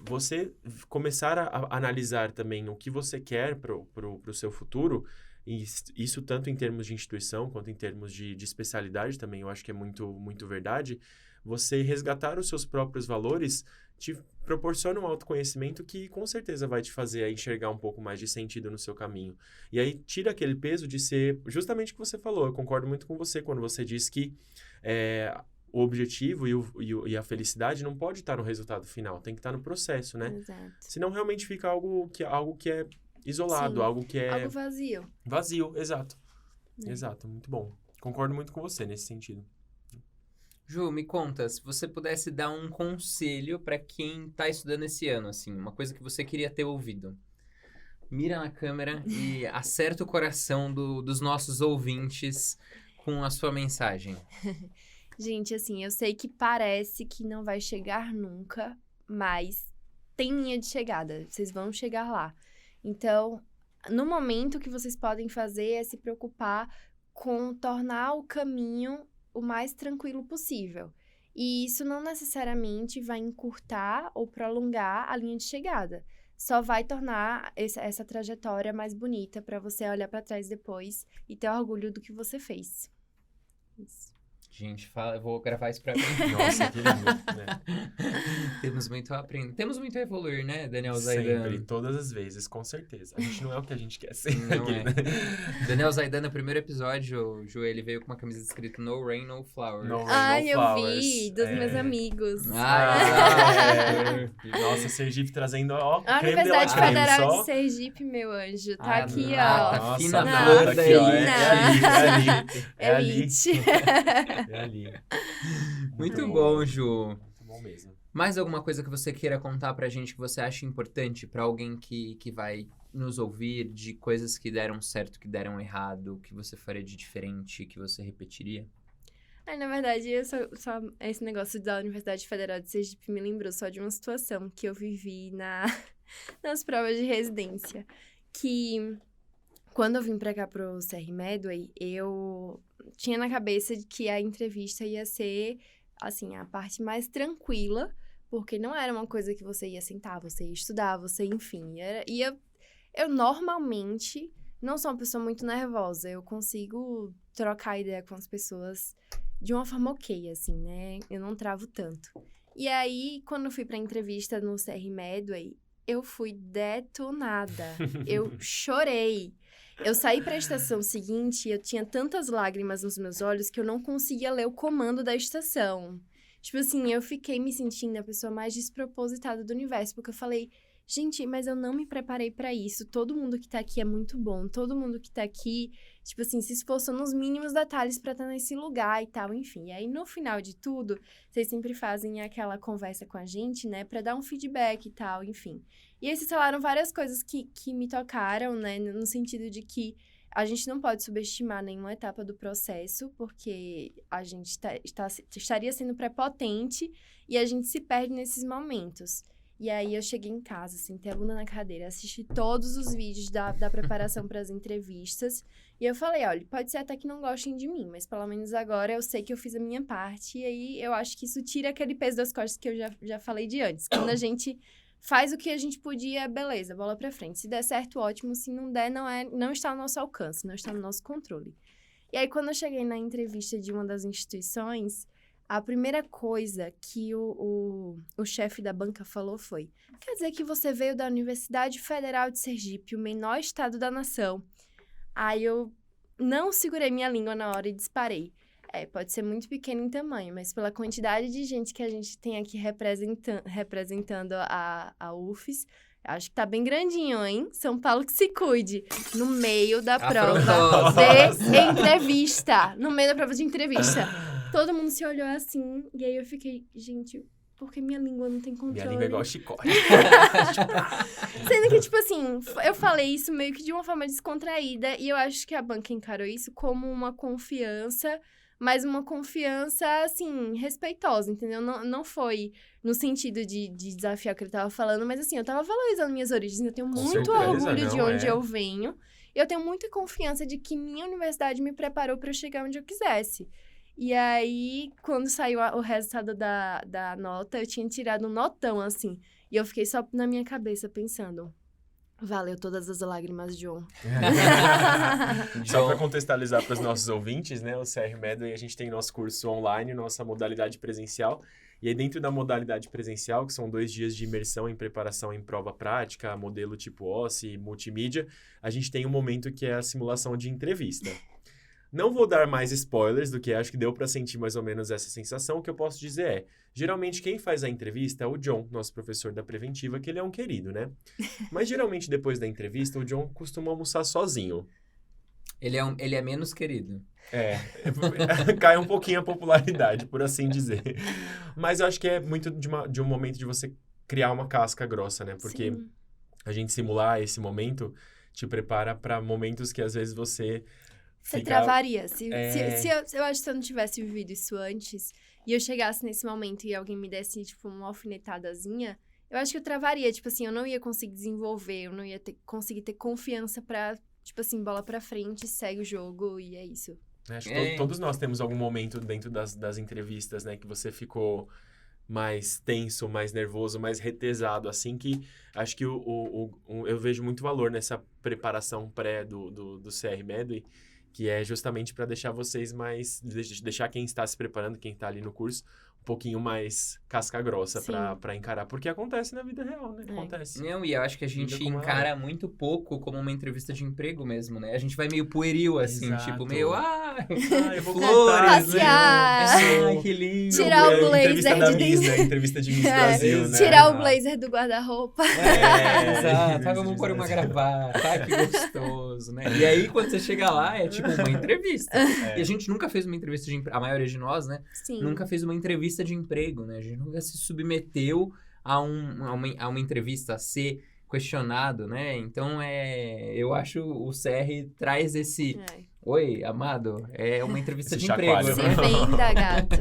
você começar a analisar também o que você quer pro seu futuro, e isso tanto em termos de instituição quanto em termos de especialidade também, eu acho que é muito, muito verdade. Você resgatar os seus próprios valores te proporciona um autoconhecimento que com certeza vai te fazer enxergar um pouco mais de sentido no seu caminho. E aí tira aquele peso de ser justamente o que você falou. Eu concordo muito com você quando você diz que o objetivo e a felicidade não pode estar no resultado final, tem que estar no processo, né? Exato. Senão realmente fica algo que é isolado, Sim, algo que é algo vazio. vazio, exato. É. Exato, muito bom. Concordo muito com você nesse sentido. Ju, me conta, se você pudesse dar um conselho para quem tá estudando esse ano, assim, uma coisa que você queria ter ouvido. Mira na câmera e acerta o coração dos nossos ouvintes com a sua mensagem. Gente, assim, eu sei que parece que não vai chegar nunca, mas tem linha de chegada. Vocês vão chegar lá. Então, no momento, o que vocês podem fazer é se preocupar com tornar o caminho o mais tranquilo possível. E isso não necessariamente vai encurtar ou prolongar a linha de chegada. Só vai tornar essa trajetória mais bonita para você olhar para trás depois e ter orgulho do que você fez. Isso. Gente, eu vou gravar isso pra mim. Nossa, que lindo, né? Temos muito a aprender. Temos muito a evoluir, né, Daniel Zaidan? Sempre, todas as vezes, com certeza. A gente não é o que a gente quer ser. Não aqui, é. né? Daniel Zaidan, no primeiro episódio, Ju, ele veio com uma camisa escrito No Rain, No Flowers. No Rain, Ai, No eu Flowers. vi, dos meus amigos. Nossa, Sergipe trazendo, ó, A creme de Universidade la creme, Federal só. de Sergipe, meu anjo, tá Ah, aqui, não. ó. Tá Nossa, fina tá flor da aqui, ó, elite. é ali. Elite. É ali. Muito bom, Ju. Muito bom mesmo. Mais alguma coisa que você queira contar pra gente que você acha importante pra alguém que vai nos ouvir, de coisas que deram certo, que deram errado, que você faria de diferente, que você repetiria? Ai, na verdade, só esse negócio da Universidade Federal de Sergipe me lembrou só de uma situação que eu vivi nas provas de residência. Que quando eu vim pra cá pro CR Medway, eu tinha na cabeça de que a entrevista ia ser, assim, a parte mais tranquila, porque não era uma coisa que você ia sentar, você ia estudar, enfim. Eu normalmente não sou uma pessoa muito nervosa, eu consigo trocar ideia com as pessoas de uma forma ok, assim, né? Eu não travo tanto. E aí, quando eu fui pra entrevista no CR Medway, eu fui detonada. Eu chorei. Eu saí pra estação seguinte e eu tinha tantas lágrimas nos meus olhos que eu não conseguia ler o comando da estação. Tipo assim, eu fiquei me sentindo a pessoa mais despropositada do universo, porque eu falei, gente, mas eu não me preparei pra isso. Todo mundo que tá aqui é muito bom. Todo mundo que tá aqui, tipo assim, se esforçou nos mínimos detalhes pra estar nesse lugar e tal, enfim. E aí, no final de tudo, vocês sempre fazem aquela conversa com a gente, né, pra dar um feedback e tal, enfim. E aí, vocês falaram várias coisas que me tocaram, né, no sentido de que a gente não pode subestimar nenhuma etapa do processo, porque a gente estaria sendo prepotente e a gente se perde nesses momentos. E aí eu cheguei em casa, sentei a bunda na cadeira, assisti todos os vídeos da preparação para as entrevistas. E eu falei, olha, pode ser até que não gostem de mim, mas pelo menos agora eu sei que eu fiz a minha parte. E aí eu acho que isso tira aquele peso das costas que eu já falei de antes. Quando a gente faz o que a gente podia, beleza, bola pra frente. Se der certo, ótimo. Se não der, não está ao nosso alcance, não está no nosso controle. E aí quando eu cheguei na entrevista de uma das instituições... A primeira coisa que o chefe da banca falou foi: quer dizer que você veio da Universidade Federal de Sergipe, o menor estado da nação. Aí eu não segurei minha língua na hora e disparei. Pode ser muito pequeno em tamanho, mas pela quantidade de gente que a gente tem aqui representando a UFES, acho que tá bem grandinho, hein? São Paulo que se cuide. No meio da prova de entrevista. No meio da prova de entrevista. Todo mundo se olhou assim, e aí eu fiquei, gente, por que minha língua não tem controle? Minha língua é igual chicote. Sendo que, tipo assim, eu falei isso meio que de uma forma descontraída, e eu acho que a banca encarou isso como uma confiança, mas uma confiança, assim, respeitosa, entendeu? Não foi no sentido de desafiar o que ele tava falando, mas assim, eu tava valorizando minhas origens, eu tenho muito orgulho de onde eu venho, e eu tenho muita confiança de que minha universidade me preparou pra eu chegar onde eu quisesse. E aí, quando saiu o resultado da nota, eu tinha tirado um notão, assim. E eu fiquei só na minha cabeça pensando, valeu todas as lágrimas, John. Só para contextualizar para os nossos ouvintes, né? O CR Medway, a gente tem nosso curso online, nossa modalidade presencial. E aí, dentro da modalidade presencial, que são 2 dias de imersão em preparação em prova prática, modelo tipo OSCE, multimídia, a gente tem um momento que é a simulação de entrevista. Não vou dar mais spoilers do que acho que deu para sentir mais ou menos essa sensação. O que eu posso dizer é, geralmente quem faz a entrevista é o John, nosso professor da preventiva, que ele é um querido, né? Mas geralmente depois da entrevista, o John costuma almoçar sozinho. Ele é menos querido. Cai um pouquinho a popularidade, por assim dizer. Mas eu acho que é muito de um momento de você criar uma casca grossa, né? Porque Sim. a gente simular esse momento te prepara para momentos que às vezes você travaria. Eu acho que se eu não tivesse vivido isso antes, e eu chegasse nesse momento e alguém me desse, tipo, uma alfinetadazinha, eu acho que eu travaria. Tipo assim, eu não ia conseguir desenvolver, eu não ia conseguir ter confiança pra, tipo assim, bola pra frente, segue o jogo e é isso. Acho que todos nós temos algum momento dentro das entrevistas, né? Que você ficou mais tenso, mais nervoso, mais retesado, assim, que acho que eu vejo muito valor nessa preparação pré do CR Medway, que é justamente para deixar vocês mais... Deixar quem está se preparando, quem está ali no curso, um pouquinho mais casca grossa para encarar. Porque acontece na vida real, né? Acontece. Não, e eu acho que a gente encara muito pouco como uma entrevista de emprego mesmo, né? A gente vai meio pueril, assim, tipo, meio... eu vou flores, passear. Né? Ai, que lindo. Tirar o blazer entrevista da Miss, né? Entrevista de Miss Brasil, né? Tirar o blazer do guarda-roupa. Exato. Vamos pôr uma gravata. Ai, que gostoso, né? E aí, quando você chega lá, é tipo uma entrevista. E a gente nunca fez uma entrevista de emprego. A maioria de nós, né? Sim. Nunca fez uma entrevista de emprego, né? A gente nunca se submeteu a uma entrevista, a ser questionado, né? Então, eu acho o CR traz esse... Oi, amado, é uma entrevista de emprego. Se venda, gato.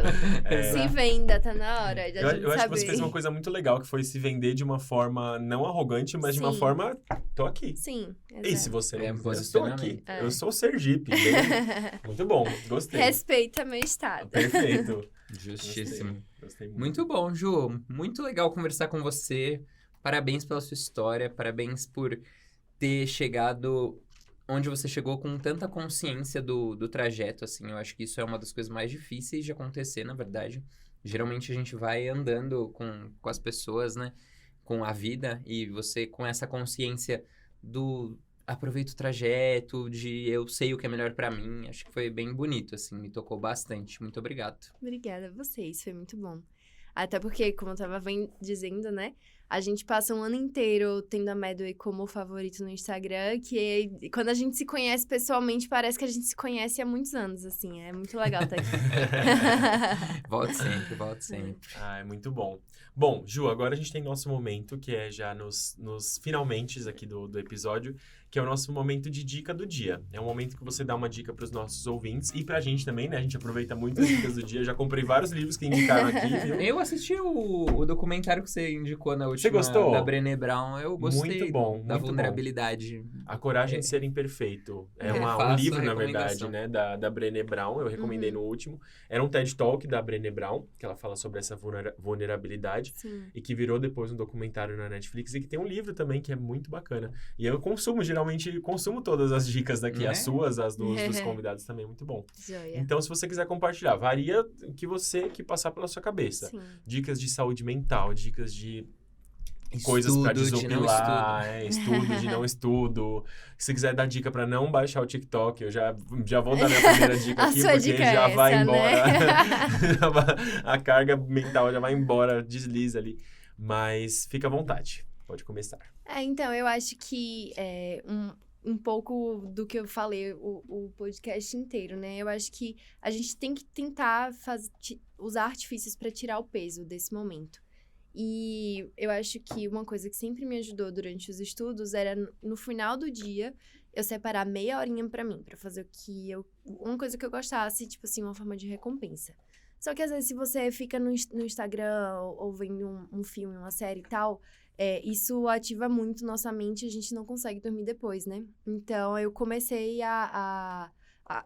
Se venda, tá na hora. Eu acho que você fez uma coisa muito legal, que foi se vender de uma forma não arrogante, mas de uma forma, tô aqui. Sim, exato. E se você não eu estou aqui. É. Eu sou o Sergipe. Muito bom, gostei. Respeita meu estado. Perfeito. Justíssimo. Gostei muito bom, Ju. Muito legal conversar com você. Parabéns pela sua história. Parabéns por ter chegado onde você chegou com tanta consciência do trajeto, assim. Eu acho que isso é uma das coisas mais difíceis de acontecer, na verdade. Geralmente a gente vai andando com as pessoas, né? Com a vida. E você, com essa consciência do aproveito o trajeto, de eu sei o que é melhor pra mim. Acho que foi bem bonito, assim. Me tocou bastante. Muito obrigado. Obrigada a vocês. Foi muito bom. Até porque, como eu tava dizendo, né? A gente passa um ano inteiro tendo a Medway como favorito no Instagram, que quando a gente se conhece pessoalmente, parece que a gente se conhece há muitos anos, assim. É muito legal estar aqui. Volte sempre. É muito bom. Bom, Ju, agora a gente tem nosso momento, que é já nos finalmente aqui do episódio, que é o nosso momento de dica do dia. É um momento que você dá uma dica para os nossos ouvintes e pra gente também, né? A gente aproveita muito as dicas do dia. Já comprei vários livros que indicaram aqui, viu? Eu assisti o documentário que você indicou na última. gostou? Da Brené Brown. Eu gostei Muito bom, da muito vulnerabilidade. A Coragem de Ser Imperfeito. É um faço livro, a na recomendação. verdade, né? Da Brené Brown. Eu recomendei no último. Era um TED Talk da Brené Brown, que ela fala sobre essa vulnerabilidade. Sim. E que virou depois um documentário na Netflix. E que tem um livro também que é muito bacana. E eu geralmente consumo todas as dicas daqui. É? As suas, as dos convidados também, muito bom. Joia. Então, se você quiser compartilhar, varia o que passar pela sua cabeça. Sim. Dicas de saúde mental, dicas de coisas pra Estudo de não desopilar, estudo de não estudo. Se quiser dar dica pra não baixar o TikTok, eu já vou dar minha primeira dica A aqui, sua porque dica é já vai essa, embora. né? A carga mental já vai embora, desliza ali. Mas fica à vontade, pode começar. Então, eu acho que um pouco do que eu falei o podcast inteiro, né? Eu acho que a gente tem que tentar usar artifícios para tirar o peso desse momento. E eu acho que uma coisa que sempre me ajudou durante os estudos era, no final do dia, eu separar meia horinha pra mim, pra fazer uma coisa que eu gostasse, tipo assim, uma forma de recompensa. Só que às vezes, se você fica no Instagram ou vendo um filme, uma série e tal, isso ativa muito nossa mente e a gente não consegue dormir depois, né? Então, eu comecei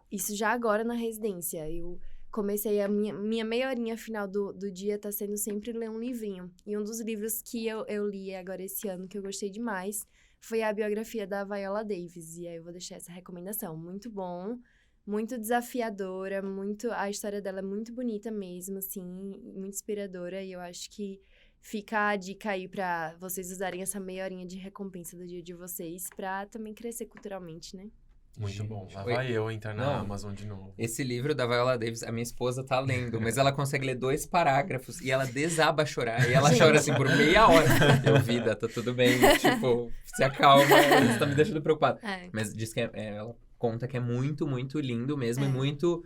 isso já agora na residência. Eu comecei a minha meia horinha final do dia tá sendo sempre ler um livrinho. E um dos livros que eu li agora esse ano, que eu gostei demais, foi a biografia da Viola Davis. E aí eu vou deixar essa recomendação. Muito bom, muito desafiadora, a história dela é muito bonita mesmo, assim, muito inspiradora. E eu acho que fica a dica aí pra vocês usarem essa meia horinha de recompensa do dia de vocês pra também crescer culturalmente, né? Muito bom. Gente, Lá foi- vai eu entrar na Não. Amazon de novo. Esse livro da Viola Davis, a minha esposa tá lendo, mas ela consegue ler 2 parágrafos e ela desaba a chorar. E ela chora assim por meia hora. Eu, vida, tá tudo bem, tipo, se acalma, isso tá me deixando preocupado. Mas diz que ela conta que é muito, muito lindo mesmo, e muito...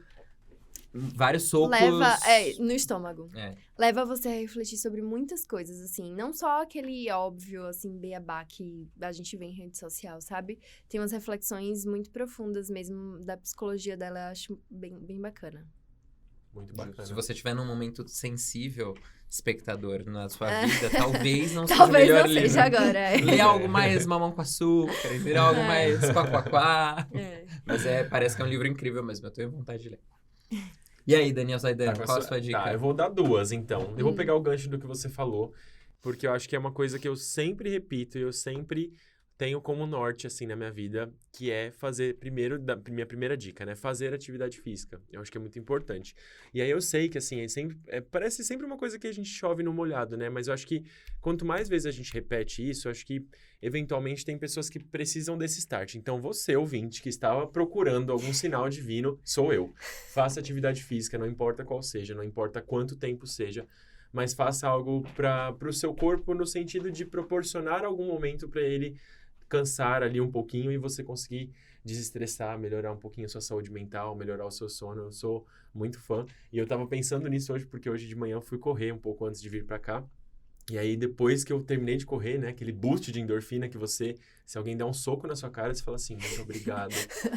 Vários socos... Leva, no estômago. É. Leva você a refletir sobre muitas coisas, assim. Não só aquele óbvio, assim, beabá que a gente vê em rede social, sabe? Tem umas reflexões muito profundas mesmo da psicologia dela, eu acho bem, bem bacana. Muito bacana. Se você estiver num momento sensível, espectador, na sua vida, talvez não seja o Talvez melhor não livro. seja agora. Lê algo mais mamão com açúcar, lê algo mais quá. É. Mas parece que é um livro incrível mesmo, eu tenho vontade de ler. E aí, Daniel Zaidan, Tá com qual a sua dica? Tá, eu vou dar 2, então. Eu vou pegar o gancho do que você falou, porque eu acho que é uma coisa que eu sempre repito e eu sempre tenho como norte, assim, na minha vida, que é fazer, minha primeira dica, né? Fazer atividade física. Eu acho que é muito importante. E aí eu sei que, assim, parece sempre uma coisa que a gente chove no molhado, né? Mas eu acho que quanto mais vezes a gente repete isso, eu acho que, eventualmente, tem pessoas que precisam desse start. Então, você, ouvinte, que estava procurando algum sinal divino, sou eu. Faça atividade física, não importa qual seja, não importa quanto tempo seja, mas faça algo para o seu corpo no sentido de proporcionar algum momento para ele cansar ali um pouquinho e você conseguir desestressar, melhorar um pouquinho a sua saúde mental, melhorar o seu sono. Eu sou muito fã. E eu tava pensando nisso hoje, porque hoje de manhã eu fui correr um pouco antes de vir pra cá. E aí, depois que eu terminei de correr, né, aquele boost de endorfina que se alguém der um soco na sua cara, você fala assim, muito obrigado,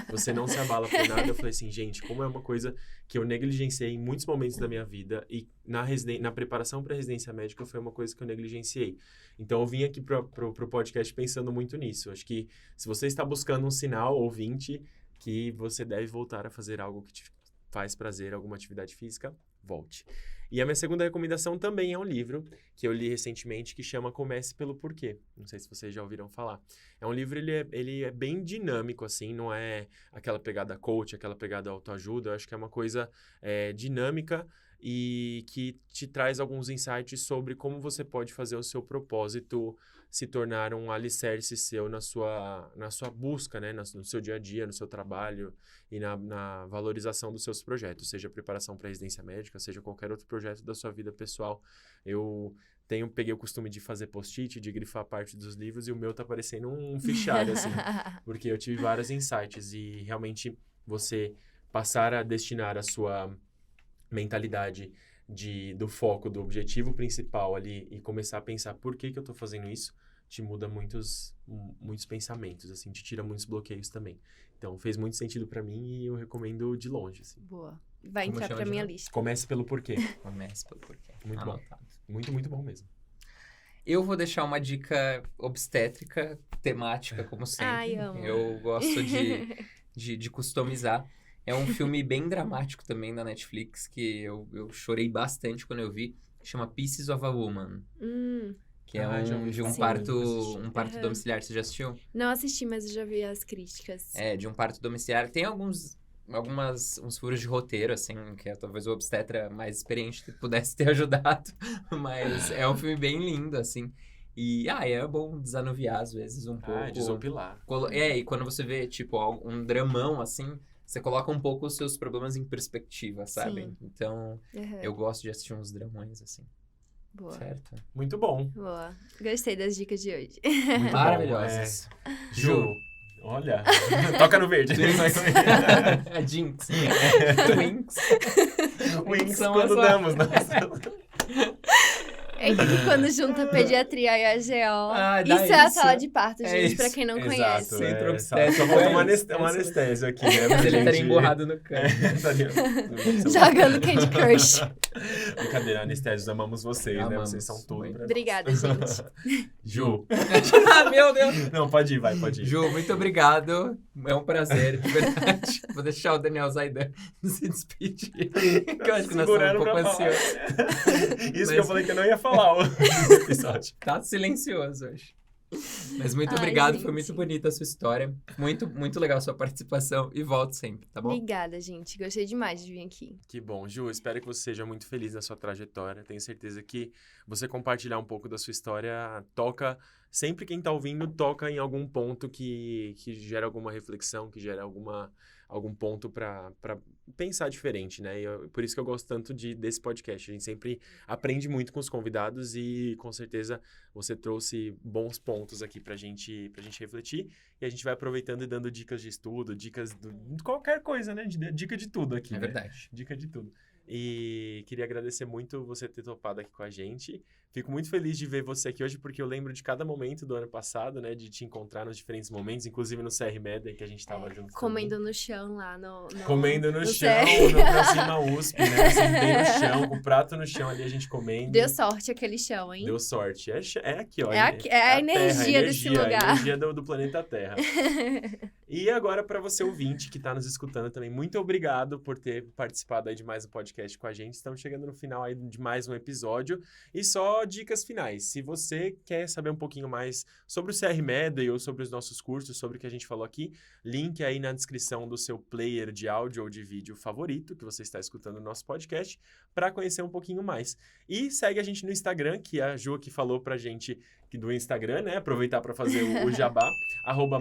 você não se abala por nada. Eu falei assim, gente, como é uma coisa que eu negligenciei em muitos momentos da minha vida e na preparação para a residência médica foi uma coisa que eu negligenciei. Então, eu vim aqui pro podcast pensando muito nisso. Acho que se você está buscando um sinal, ouvinte, que você deve voltar a fazer algo que te faz prazer, alguma atividade física, volte. E a minha segunda recomendação também é um livro que eu li recentemente que chama Comece pelo Porquê. Não sei se vocês já ouviram falar. É um livro, ele é bem dinâmico, assim, não é aquela pegada coach, aquela pegada autoajuda. Eu acho que é uma coisa dinâmica e que te traz alguns insights sobre como você pode fazer o seu propósito se tornar um alicerce seu na sua busca, né? No seu dia a dia, no seu trabalho e na valorização dos seus projetos, seja preparação para residência médica, seja qualquer outro projeto da sua vida pessoal. Eu peguei o costume de fazer post-it, de grifar parte dos livros, e o meu tá parecendo um fichário, assim, porque eu tive vários insights e realmente você passar a destinar a sua mentalidade do foco, do objetivo principal ali e começar a pensar por que eu tô fazendo isso, te muda muitos pensamentos, assim, te tira muitos bloqueios também. Então, fez muito sentido pra mim e eu recomendo de longe, assim. Boa. Vai Como entrar chama pra de minha novo? lista. Comece pelo porquê. Comece pelo porquê. Muito bom. Anotado. Muito, muito bom mesmo. Eu vou deixar uma dica obstétrica, temática, como sempre. Ai, amo. Eu gosto de customizar. É um filme bem dramático também da Netflix, que eu chorei bastante quando eu vi. Chama Pieces of a Woman, que é já ouvi de um falar. parto, Assisti. um parto domiciliar. Você já assistiu? Não assisti, mas eu já vi as críticas. É, de um parto domiciliar. Tem uns furos de roteiro, assim, que talvez o obstetra mais experiente pudesse ter ajudado. Mas é um filme bem lindo, assim. E, é bom desanuviar, às vezes, um pouco. Desopilar. E quando você vê, tipo, um dramão, assim, você coloca um pouco os seus problemas em perspectiva, sabe? Sim. Então, Uhum. eu gosto de assistir uns dramões, assim. Boa. Certo? Muito bom. Boa. Gostei das dicas de hoje. Muito Maravilhosas. bom. Ju, olha, toca no verde. A Jinx. Twinks. Wings São quando as- damos. É que quando junta pediatria e AGO, Ah, dá isso é a isso. sala de parto, É gente, pra isso. quem não Exato, conhece. Centro só obstétrico. falta um Essa- anestésio aqui, né? Mas ele estaria gente- emborrado no canto. Estaria- Jogando Candy Crush. Brincadeira, anestésios, amamos vocês, né? Amamos Vocês são tudo muito. pra nós. Obrigada, gente. Ju. Ah, meu Deus. Não, pode ir, pode ir. Ju, muito obrigado. É um prazer, de verdade. Vou deixar o Daniel Zaidan se despedir. Que eu acho que nós estamos um Segurando pouco pra falar. ansiosos. Isso que eu Mas- falei que eu não ia falar o episódio. Tá silencioso hoje. Mas muito Ai, obrigado, gente. foi muito bonita a sua história. Muito, muito legal a sua participação. E volto sempre, tá bom? Obrigada, gente. Gostei demais de vir aqui. Que bom, Ju. Espero que você seja muito feliz na sua trajetória. Tenho certeza que você compartilhar um pouco da sua história toca. Sempre quem tá ouvindo toca em algum ponto que gera alguma reflexão, que gera algum ponto para pensar diferente, né? Por isso que eu gosto tanto desse podcast. A gente sempre aprende muito com os convidados e com certeza você trouxe bons pontos aqui pra gente refletir. E a gente vai aproveitando e dando dicas de estudo, dicas de qualquer coisa, né? Dica de tudo aqui. É né? verdade. Dica de tudo. E queria agradecer muito você ter topado aqui com a gente. Fico muito feliz de ver você aqui hoje, porque eu lembro de cada momento do ano passado, né? De te encontrar nos diferentes momentos, inclusive no CR Med, que a gente tava junto. Comendo no chão lá no Comendo no chão, CR. no Próxima USP, né? Sentei no chão, com o prato no chão ali, a gente comendo. Deu sorte aquele chão, hein? Deu sorte. É aqui, ó. É a energia desse lugar. A energia do planeta Terra. E agora, para você ouvinte que está nos escutando também, muito obrigado por ter participado aí de mais um podcast com a gente. Estamos chegando no final aí de mais um episódio. E só dicas finais. Se você quer saber um pouquinho mais sobre o CR Med ou sobre os nossos cursos, sobre o que a gente falou aqui, link aí na descrição do seu player de áudio ou de vídeo favorito, que você está escutando no nosso podcast, para conhecer um pouquinho mais. E segue a gente no Instagram, que a Ju aqui falou pra gente do Instagram, né? Aproveitar para fazer o jabá,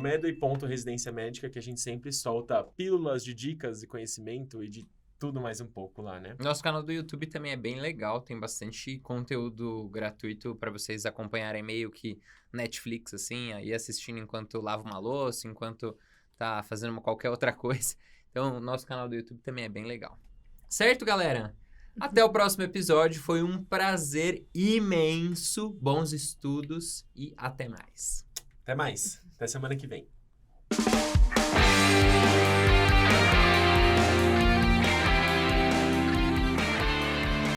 @medo.residência médica, que a gente sempre solta pílulas de dicas e conhecimento e de tudo mais um pouco lá, né? Nosso canal do YouTube também é bem legal, tem bastante conteúdo gratuito para vocês acompanharem meio que Netflix, assim, aí assistindo enquanto lava uma louça, enquanto tá fazendo qualquer outra coisa. Então, o nosso canal do YouTube também é bem legal. Certo, galera? Até o próximo episódio, foi um prazer imenso, bons estudos e até mais. Até mais. Até semana que vem.